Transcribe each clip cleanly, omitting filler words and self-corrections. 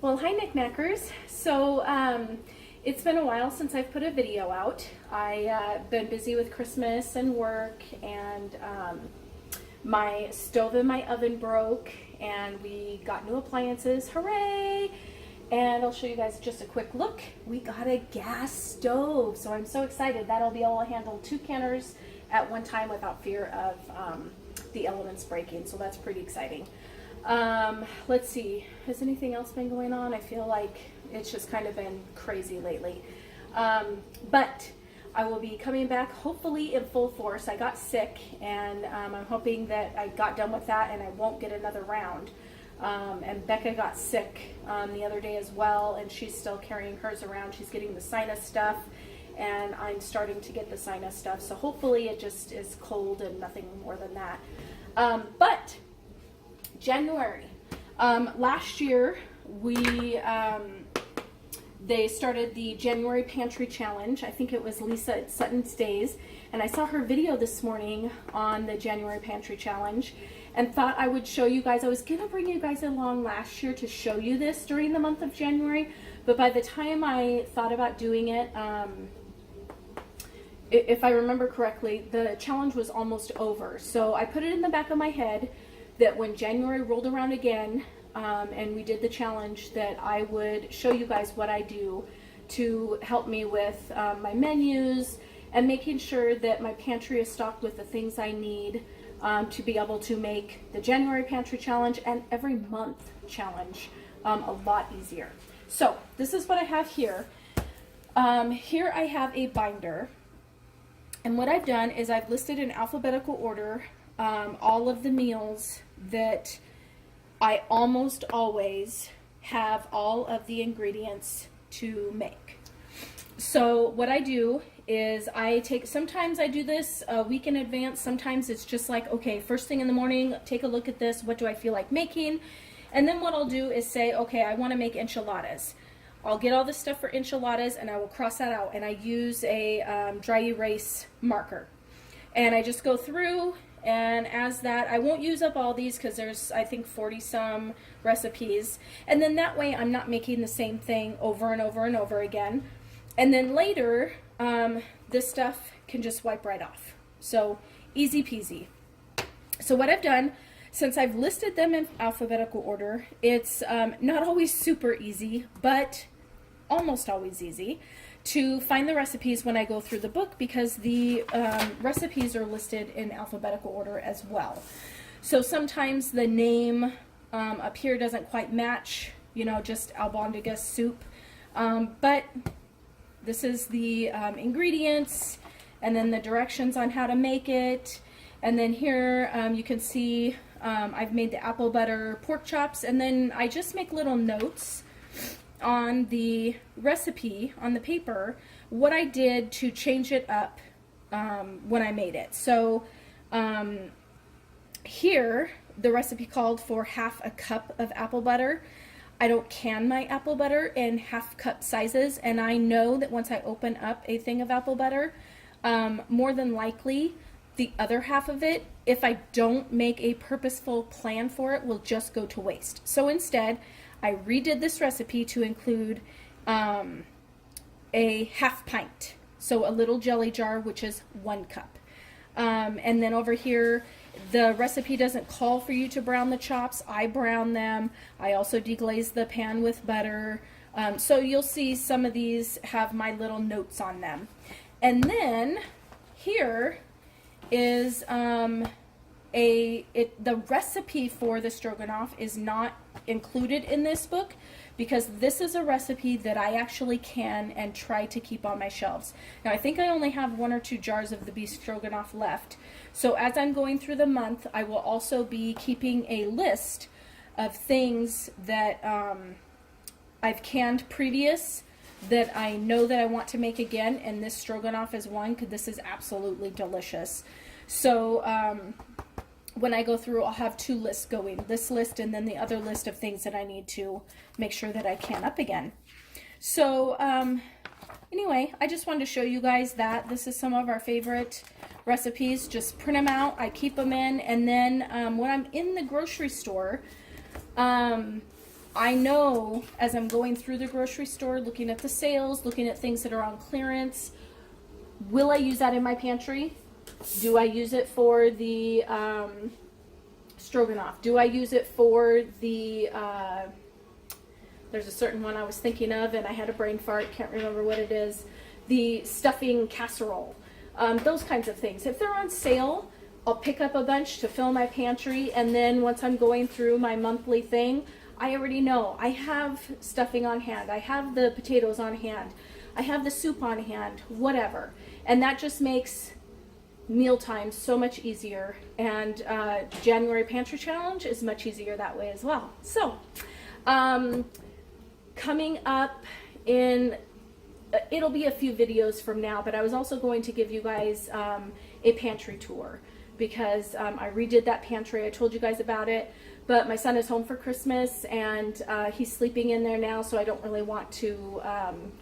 Well, hi NicNaccers. So it's been a while since I've put a video out. I've been busy with Christmas and work, and my stove in my oven broke, and we got new appliances. Hooray! And I'll show you guys just a quick look. We got a gas stove, so I'm so excited. That'll be able to handle 2 canners at one time without fear of the elements breaking, so that's pretty exciting. Let's see, has anything else been going on? I feel like it's just kind of been crazy lately. But I will be coming back hopefully in full force. I got sick, and I'm hoping that I got done with that and I won't get another round. And Becca got sick the other day as well, and she's still carrying hers around. She's getting the sinus stuff, and I'm starting to get the sinus stuff. So hopefully it just is cold and nothing more than that. But January. Last year, they started the January Pantry Challenge. I think it was Lisa at SuttonsDaze, and I saw her video this morning on the January Pantry Challenge and thought I would show you guys. I was going to bring you guys along last year to show you this during the month of January, but by the time I thought about doing it, if I remember correctly, the challenge was almost over. So I put it in the back of my head that when January rolled around again, and we did the challenge, that I would show you guys what I do to help me with my menus and making sure that my pantry is stocked with the things I need to be able to make the January Pantry Challenge and every month challenge a lot easier. So this is what I have here. Here I have a binder, and what I've done is I've listed in alphabetical order all of the meals that I almost always have all of the ingredients to make. So what I do is sometimes I do this a week in advance. Sometimes it's just like, okay, first thing in the morning, take a look at this. What do I feel like making? And then what I'll do is say, okay, I want to make enchiladas. I'll get all the stuff for enchiladas and I will cross that out. And I use a dry erase marker. And I just go through, and as that, I won't use up all these because there's, I think, 40 some recipes. And then that way I'm not making the same thing over and over and over again. And then later, this stuff can just wipe right off. So easy peasy. So what I've done, since I've listed them in alphabetical order, it's not always super easy, but almost always easy to find the recipes when I go through the book, because the recipes are listed in alphabetical order as well. So sometimes the name up here doesn't quite match, you know, just albondiga soup, but this is the ingredients, and then the directions on how to make it. And then here you can see I've made the apple butter pork chops, and then I just make little notes on the recipe on the paper what I did to change it up when I made it. So here the recipe called for 1/2 cup of apple butter. I don't can my apple butter in 1/2 cup sizes, and I know that once I open up a thing of apple butter, more than likely the other half of it, if I don't make a purposeful plan for it, will just go to waste. So instead, I redid this recipe to include a 1/2 pint, so a little jelly jar, which is 1 cup. And then over here, the recipe doesn't call for you to brown the chops. I brown them. I also deglaze the pan with butter. So you'll see some of these have my little notes on them. And then here is the recipe for the stroganoff is not included in this book, because this is a recipe that I actually can and try to keep on my shelves. Now I think I only have 1 or 2 jars of the beef stroganoff left. So as I'm going through the month, I will also be keeping a list of things that I've canned previous that I know that I want to make again, and this stroganoff is one, because this is absolutely delicious. So when I go through, I'll have 2 lists going, this list and then the other list of things that I need to make sure that I can up again. So anyway, I just wanted to show you guys that this is some of our favorite recipes. Just print them out, I keep them in, and then when I'm in the grocery store, I know as I'm going through the grocery store, looking at the sales, looking at things that are on clearance, will I use that in my pantry? Do I use it for the stroganoff? Do I use it for the, there's a certain one I was thinking of and I had a brain fart, can't remember what it is, the stuffing casserole, those kinds of things. If they're on sale, I'll pick up a bunch to fill my pantry, and then once I'm going through my monthly thing, I already know I have stuffing on hand, I have the potatoes on hand, I have the soup on hand, whatever. And that just makes mealtime so much easier, and January Pantry Challenge is much easier that way as well. So coming up in, it'll be a few videos from now, but I was also going to give you guys a pantry tour, because I redid that pantry. I told you guys about it, but my son is home for Christmas and he's sleeping in there now, so I don't really want to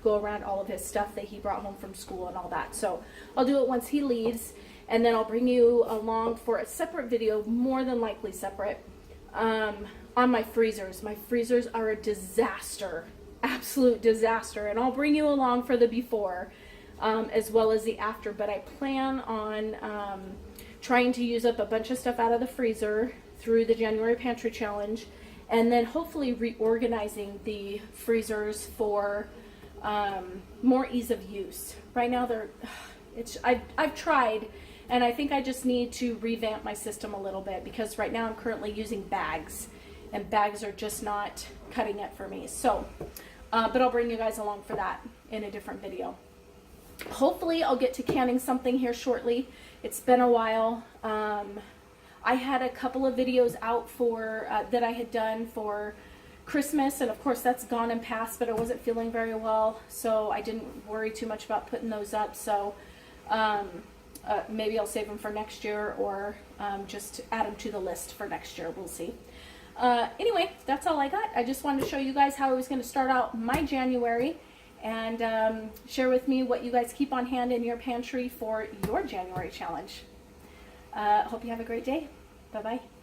go around all of his stuff that he brought home from school and all that. So I'll do it once he leaves, and then I'll bring you along for a separate video, more than likely separate, on my freezers. My freezers are a disaster, absolute disaster, and I'll bring you along for the before as well as the after, but I plan on trying to use up a bunch of stuff out of the freezer through the January Pantry Challenge, and then hopefully reorganizing the freezers for more ease of use. Right now I've tried, and I think I just need to revamp my system a little bit, because right now I'm currently using bags, and bags are just not cutting it for me. So, but I'll bring you guys along for that in a different video. Hopefully I'll get to canning something here shortly. It's been a while. I had a couple of videos out for that I had done for Christmas, and of course that's gone and passed, but I wasn't feeling very well, so I didn't worry too much about putting those up. So maybe I'll save them for next year, or just add them to the list for next year. We'll see. Anyway, that's all I got. I just wanted to show you guys how I was going to start out my January, and share with me what you guys keep on hand in your pantry for your January challenge. Hope you have a great day. Bye-bye.